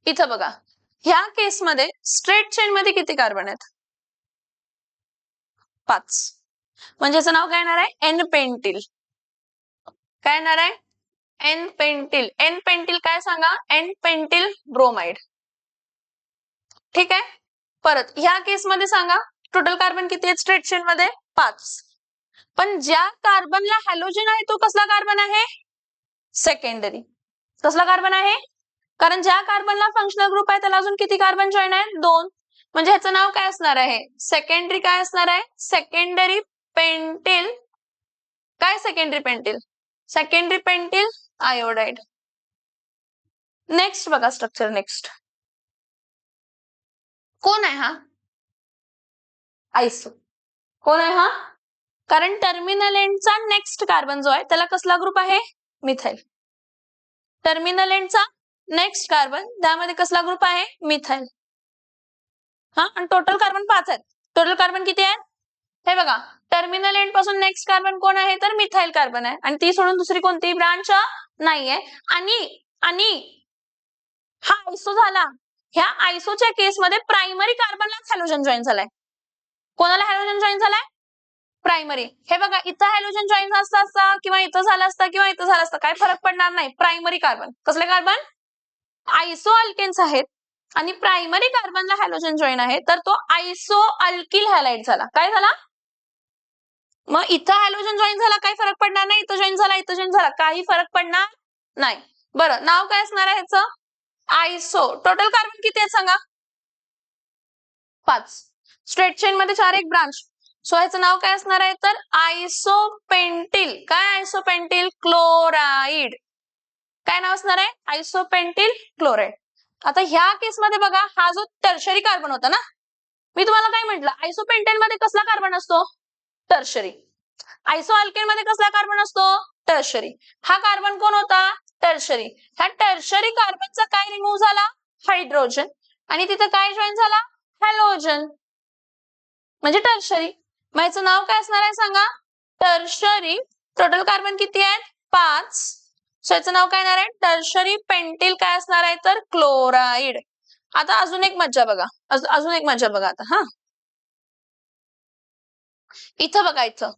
इथं बघा, ह्या केसमध्ये स्ट्रेट चेन मध्ये किती कार्बन आहेत? 5. म्हणजे याचं नाव काय येणार आहे? N pentyl. काय येणार आहे? N pentyl. एन पेंटिल काय सांगा? N pentyl bromide. ठीक आहे. परत ह्या केसमध्ये सांगा टोटल कार्बन किती आहेत स्ट्रेट चेन मध्ये? 5. पण ज्या कार्बनला हॅलोजन आहे तो कसला कार्बन आहे? सेकंडरी. कसला कार्बन आहे? कारण ज्या कार्बनला फंक्शनल ग्रुप आहे त्याला अजून किती कार्बन जॉईन आहेत? 2. म्हणजे ह्याचं नाव काय असणार आहे? सेकंडरी. काय असणार आहे? Secondary pentyl. काय secondary pentyl? Secondary pentyl iodide. Next बघा स्ट्रक्चर. नेक्स्ट कोण आहे हा? आयसो. कोण आहे हा? कारण टर्मिनल एंडचा नेक्स्ट कार्बन जो आहे त्याला कसला ग्रुप आहे? मिथाइल. टर्मिनल एंडचा नेक्स्ट कार्बन त्यामध्ये कसला ग्रुप आहे? मिथाइल. हा, आणि टोटल कार्बन 5 आहेत. टोटल कार्बन किती आहेत? हे बघा, टर्मिनल एंड पासून नेक्स्ट कार्बन कोण आहे? तर मिथाइल कार्बन आहे. आणि ती सोडून दुसरी कोणती ब्रांच नाहीये. आणि हा आयसो झाला. ह्या आयसोच्या केसमध्ये प्रायमरी कार्बनला हॅलोजन जॉईन झालाय. कोणाला हॅलोजन जॉईन झालाय? प्रायमरी. हे बघा, इथं हॅलोजन जॉईन असता किंवा इथं झाला असता किंवा इथं झाला असता, काय फरक पडणार नाही. Primary carbon. कसले कार्बन? आयसो अल्केन्स आहेत आणि प्रायमरी कार्बनला हॅलोजन जॉईन आहे, तर तो आयसो अल्किल हॅलाइड झाला. काय झाला? मग इथं हॅलोजन जॉईन झाला, काही फरक पडणार नाही. इथं जॉईन झाला, इथं जॉईन झाला, काही फरक पडणार नाही. बरं, नाव काय असणार आहे ह्याचं? आयसो. टोटल कार्बन किती आहेत सांगा? 5. स्ट्रेट चेन मध्ये 4 एक ब्रांच. सो ह्याचं नाव काय असणार आहे? तर आयसोपेंटिल. काय आयसोपेंटिल? क्लोराइड. काय नाव असणार आहे? आयसोपेंटिल क्लोराइड. आता ह्या केसमध्ये बघा, हा जो टर्शरी कार्बन होता ना, मी तुम्हाला काय म्हटलं? आयसोपेंटेन मध्ये कसला कार्बन असतो? टर्शरी. आयसो अल्केन मध्ये कसला कार्बन असतो? टर्शरी. हा कार्बन कोण होता? टर्शरी. ह्या टर्शरी कार्बनचा काय रिमूव्ह झाला? हायड्रोजन. आणि तिथं काय जॉईन झाला? हॅलोजन. म्हणजे टर्शरी. मग याचं नाव काय असणार आहे सांगा? टर्शरी. टोटल कार्बन किती आहेत? 5. सो याचं नाव काय येणार आहे? टर्शरी पेंटिल काय असणार आहे? तर क्लोराइड. आता अजून एक मज्जा बघा. अजून एक मज्जा बघा आता. हा, इथं बघायचं,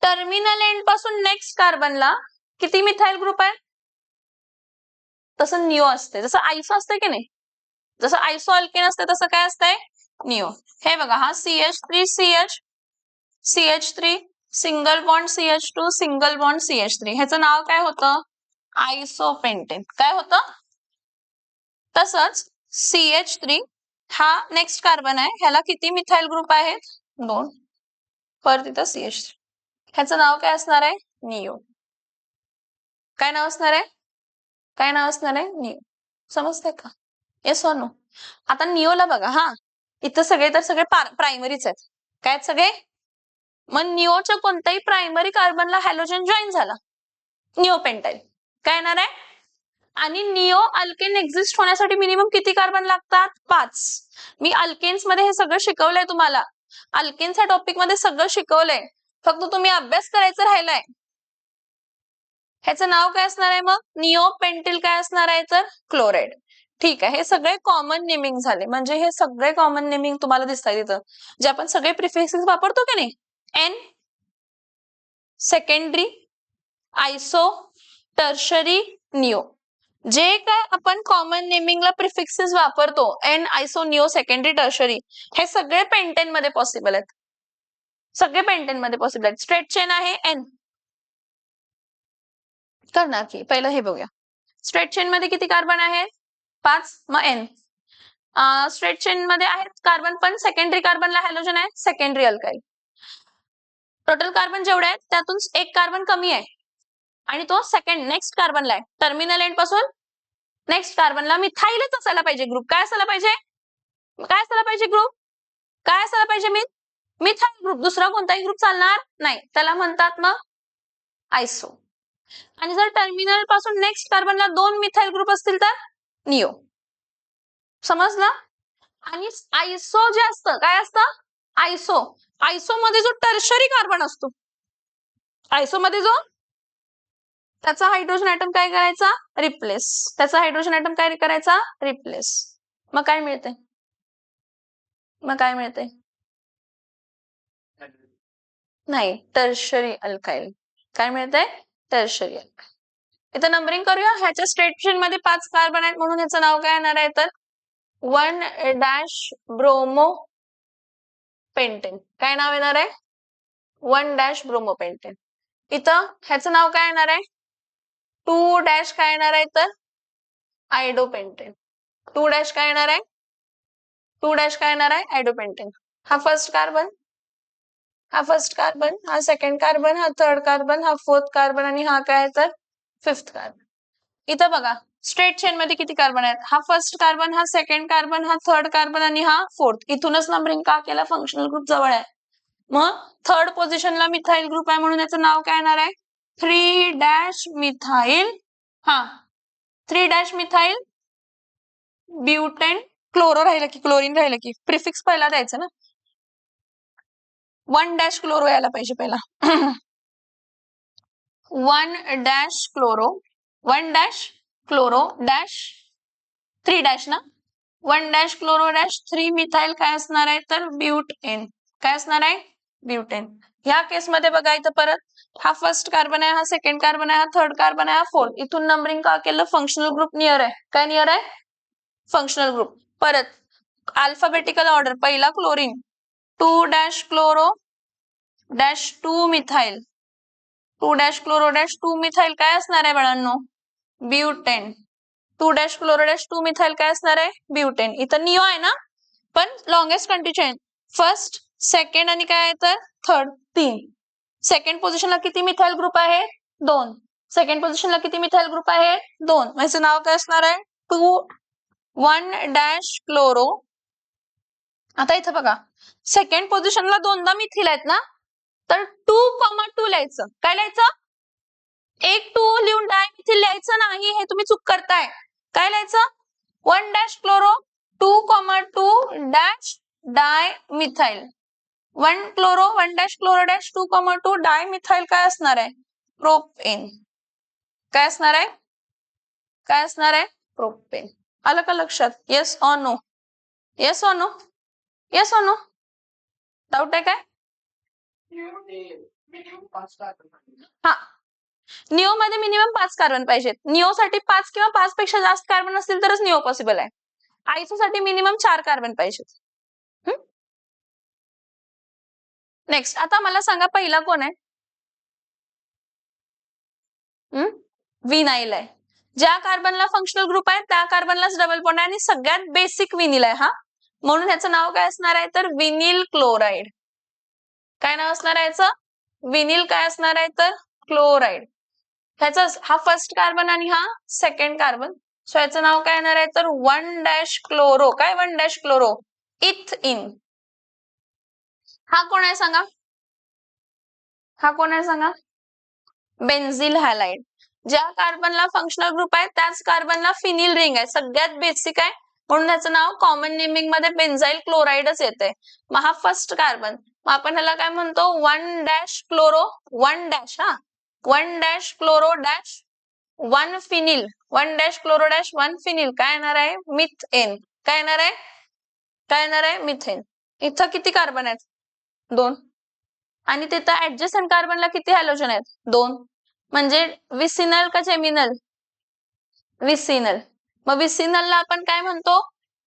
टर्मिनल एंड पासून नेक्स्ट कार्बनला किती मिथाइल ग्रुप आहे? तसं निओ असते. जसं आयसो असते की नाही, जसं आयसो अल्केन असते तसं काय असतंय? निओ. हे बघा, हा CH3CH CH3 single bond CH2 single bond CH3. ह्याचं नाव काय होतं? आयसोपेंटेन. काय होतं? तसंच CH3 हा नेक्स्ट कार्बन आहे. ह्याला किती मिथाइल ग्रुप आहेत? 2. परत इथं CH3. ह्याचं नाव काय असणार आहे? निओ. काय नाव असणार आहे? काय नाव असणार आहे? निओ. समजतंय का? Yes or no? आता निओला बघा, हा, इथं सगळे प्रायमरीच आहेत. काय सगळे? मग निओच्या कोणत्याही प्रायमरी कार्बनला हॅलोजन जॉईन झाला, निओ पेंटाइल. काय येणार आहे? आणि निओ अल्केन एक्झिस्ट होण्यासाठी मिनिमम किती कार्बन लागतात? 5. मी अल्केन्स मध्ये हे सगळं शिकवलंय तुम्हाला. अल्केन्सच्या टॉपिक मध्ये सगळं शिकवलंय, फक्त तुम्ही अभ्यास करायचं राहिलाय. ह्याचं नाव काय असणार आहे मग? निओ पेंटिल काय असणार आहे? तर क्लोराइड. ठीक आहे, हे सगळे कॉमन नेमिंग झाले. म्हणजे हे सगळे कॉमन नेमिंग तुम्हाला दिसतात इथं, जे आपण सगळे प्रिफिक्सेस वापरतो की नाही. N, secondary, iso, tertiary, neo. जे काय आपण कॉमन नेमिंगला प्रिफिक्सेस वापरतो, n, iso, neo, secondary, tertiary, हे सगळे पेंटेन मध्ये पॉसिबल आहेत. सगळे पेंटेन मध्ये पॉसिबल आहेत. स्ट्रेट चेन आहे एन. करणार की पहिलं हे बघूया. स्ट्रेट चेन मध्ये किती कार्बन आहेत? 5. मग एन. स्ट्रेट चेन मध्ये आहेत कार्बन, पण सेकंडरी कार्बनला हॅलोजन आहे, सेकंडरी अल्काइल. टोटल कार्बन जेवढे आहेत त्यातून एक कार्बन कमी आहे आणि तो नेक्स्ट कार्बनला आहे. टर्मिनल एंड पासून नेक्स्ट कार्बनला मिथाइलच असायला पाहिजे ग्रुप. काय असायला पाहिजे? काय असायला पाहिजे ग्रुप? काय असायला पाहिजे? Methyl group. दुसरा कोणताही ग्रुप चालणार नाही. त्याला म्हणतात मग आयसो. आणि जर टर्मिनल पासून नेक्स्ट कार्बनला 2 मिथाइल ग्रुप असतील तर निओ. समजलं? आणि आयसो जे असतं, काय असतं? आयसो. आयसो मध्ये जो टर्शरी कार्बन असतो, आयसो मध्ये जो, त्याचा हायड्रोजन ऍटम काय करायचा? रिप्लेस. त्याचा हायड्रोजन ऍटम काय करायचा? रिप्लेस. मग काय मिळते? मग काय मिळते? नाही, टर्शरी अल्काइल. काय मिळते? Tertiary alkyl. इथं नंबरिंग करूया. ह्याच्या स्ट्रेट मध्ये 5 कार्बन आहेत, म्हणून ह्याचं नाव काय येणार आहे? तर 1- ब्रोमो पेंटेन. काय नाव येणार आहे? 1- ब्रोमो पेंटेन. इथं ह्याचं नाव काय येणार आहे? 2- काय येणार आहे? तर आयडोपेंटेन. 2- काय येणार आहे? 2- काय येणार आहे? आयडोपेंटेन. हा फर्स्ट कार्बन, हा फर्स्ट कार्बन, हा सेकंड कार्बन, हा थर्ड कार्बन, हा फोर्थ कार्बन आणि हा काय? तर 5th कार्बन। इथं बघा स्ट्रेट चेन मध्ये किती कार्बन आहेत? हा फर्स्ट कार्बन, हा सेकंड कार्बन, हा थर्ड कार्बन आणि हा फोर्थ। इथूनच नंबरिंग का केलं? फंक्शनल ग्रुप जवळ आहे। मग थर्ड पोझिशनला मिथाइल ग्रुप आहे म्हणून याचं नाव काय येणार आहे? 3 मिथाइल, हा 3 मिथाइल ब्युटेन क्लोरो राहिलं की, क्लोरीन राहिलं की प्रिफिक्स पहिला द्यायचं ना, 1 क्लोरो यायला पाहिजे पहिला। 1 क्लोरो, 1 क्लोरो डॅश 3 ना, 1 क्लोरो डॅश 3 मिथाइल काय असणार आहे? तर ब्युटेन। काय असणार आहे? ब्युटेन। ह्या केसमध्ये बघा इथं परत हा फर्स्ट कार्बन आहे, हा सेकंड कार्बन आहे, हा थर्ड कार्बन आहे, हा फोर्थ। इथून नंबरिंग का केलं? फंक्शनल ग्रुप नियर आहे। काय नियर आहे? Functional group. परत अल्फाबेटिकल ऑर्डर, पहिला chlorine 2 chloro dash 2 methyl, 2 chloro dash 2 methyl काय असणार आहे बाळांनो? ब्युटेन। 2 क्लोरो डॅश 2 मिथाइल काय असणार आहे? ब्युटेन। इथं निओ आहे ना, पण लॉंगेस्ट कंटिन्युएशन फर्स्ट, सेकंड आणि काय आहे तर थर्ड, 3। सेकंड पोझिशनला किती मिथाइल ग्रुप आहे? 2। सेकंड पोझिशनला किती मिथाइल ग्रुप आहे? 2। याचं नाव काय असणार आहे? 1 क्लोरो। आता इथं बघा सेकंड पोझिशनला 2दा मिथिल आहेत ना, तर 2,2 लिहायचं। काय लिहायचं? 1 2 लिहून डायमिथिल लिहायचं नाही, हे तुम्ही चूक करताय। काय लिहायचं? 1 chloro 2,2 dash dimethyl, 1 chloro 1 chloro dash 2,2 dimethyl काय असणार आहे? प्रोपेन। काय असणार आहे? काय असणार आहे? प्रोपेन। आलं का लक्षात? Yes or no? Yes or no? Yes or no? Doubt आहे काय? हा, निओ मध्ये मिनिमम 5 कार्बन पाहिजेत। निओ साठी 5 किंवा 5 पेक्षा जास्त कार्बन असतील तरच निओ पॉसिबल आहे। आयसो साठी मिनिमम 4 कार्बन पाहिजेत। नेक्स्ट, आता मला सांगा पहिला कोण आहे? विनाइल आहे। ज्या कार्बनला फंक्शनल ग्रुप आहे त्या कार्बनलाच डबल बॉन्ड आहे आणि सगळ्यात बेसिक विनिल आहे हा, म्हणून ह्याचं नाव काय असणार आहे तर विनिल क्लोराइड। काय नाव असणार आहे याचं? विनिल काय असणार आहे तर क्लोराइड। ह्याचा हा फर्स्ट कार्बन आणि हा सेकंड कार्बन, सो याचं नाव काय येणार आहे तर 1 क्लोरो। काय 1 क्लोरो? इथइन। हा कोण आहे सांगा? हा कोण आहे सांगा? बेन्झिल हॅलाइड। ज्या कार्बनला फंक्शनल ग्रुप आहे त्याच कार्बनला फिनिल रिंग आहे, सगळ्यात बेसिक आहे, म्हणून त्याचं नाव कॉमन नेमिंग मध्ये बेन्झाइल क्लोराइडच येते। मग हा फर्स्ट कार्बन, मग आपण ह्याला काय म्हणतो? 1 क्लोरो 1 हा 1 chloro dash 1 phenyl, 1 chloro dash 1 phenyl काय येणार आहे? मिथेन। काय येणार आहे? काय येणार आहे? मिथेन। इथं किती कार्बन आहेत? 2। आणि तिथं ऍडजस्टंट कार्बनला किती हॅलोजन आहेत? 2। म्हणजे विसिनल का जेमिनल? विसिनल। मग विसिनलला आपण काय म्हणतो?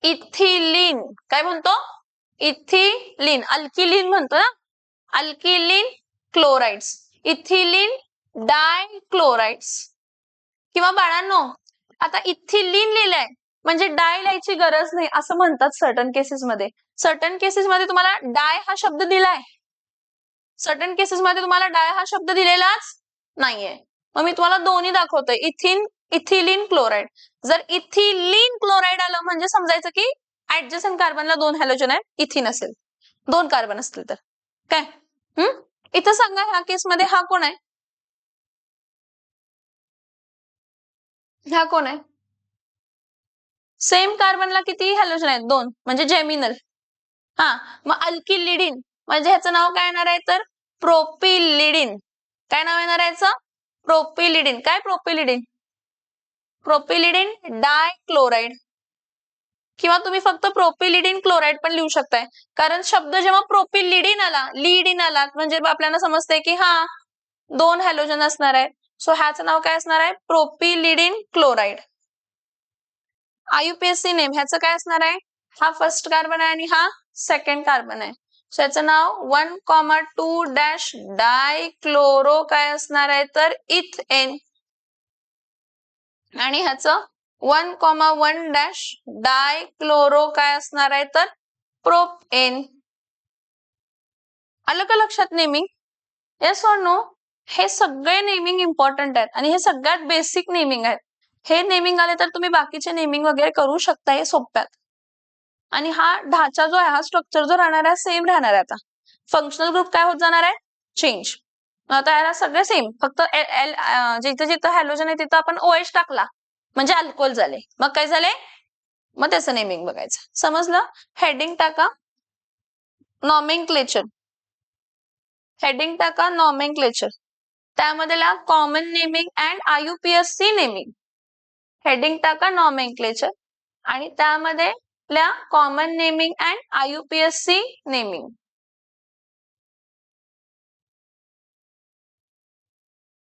इथिलीन। काय म्हणतो? इथिलीन। अल्किलीन म्हणतो ना, अल्किलीन क्लोराइड्स, इथिलीन डायक्लोराइड्स। किंवा बाळांनो, आता इथिलीन लिहिलंय म्हणजे डाय लिहायची गरज नाही असं म्हणतात सर्टन केसेस मध्ये। सर्टन केसेस मध्ये तुम्हाला डाय हा शब्द दिलाय, सर्टन केसेस मध्ये तुम्हाला डाय हा शब्द दिलेलाच नाहीये। मग मी तुम्हाला दोन्ही दाखवतोय, इथिलीन क्लोराइड। जर इथिलीन क्लोराइड आलं म्हणजे समजायचं की ऍडजस्टंट कार्बनला 2 हॅलोजन आहेत, इथिन असेल, 2 कार्बन असतील तर। काय इथं सांगा ह्या केसमध्ये हा कोण आहे? हा कोण आहे? सेम कार्बनला किती हॅलोजन आहेत? 2, म्हणजे जेमिनल। हा, मग अल्किलिडिन म्हणजे ह्याचं नाव काय येणार आहे तर प्रोपिलिडिन। काय नाव येणार आहे याचं? प्रोपिलिडिन। काय प्रोपिलिडिन? प्रोपिलिडिन डायक्लोराइड, किंवा तुम्ही फक्त प्रोपिलिडिन क्लोराइड पण लिहू शकताय, कारण शब्द जेव्हा प्रोपिलिडिन आला, लीडिन आला म्हणजे आपल्याला समजतंय की हा 2 हॅलोजन असणार आहे, सो ह्याचं नाव काय असणार आहे? प्रोपिलिडिन क्लोराइड। आयुपीएससी नेम ह्याचं काय असणार आहे? हा फर्स्ट कार्बन आहे आणि हा सेकंड कार्बन आहे, सो याचं नाव 1,2 डॅश डायक्लोरो काय असणार आहे तर इथेन। आणि ह्याचं 1,1 डॅश डायक्लोरो काय असणार आहे तर प्रोपेन। आलं का लक्षात नेमिंग? Yes or no? हे सगळे नेमिंग इम्पॉर्टंट आहेत आणि हे सगळ्यात बेसिक नेमिंग आहेत. हे नेमिंग आले तर तुम्ही बाकीचे नेमिंग वगैरे करू शकता, हे सोप्यात. आणि हा ढाचा जो आहे, हा स्ट्रक्चर जो राहणार आहे सेम राहणार आहे. आता फंक्शनल ग्रुप काय होत जाणार आहे, चेंज. आता याला सगळे सेम, फक्त एल जिथं जिथं हॅलोजन आहे तिथं आपण OH टाकला म्हणजे अल्कोहोल झाले. मग काय झाले, मग त्याचं नेमिंग बघायचं. समजलं? हेडिंग टाका नॉमेनक्लेचर, हेडिंग टाका नॉमेनक्लेचर, त्यामध्ये common naming and IUPAC naming. Heading टाका नॉमेनक्लेचर आणि त्यामध्ये common naming and IUPAC naming.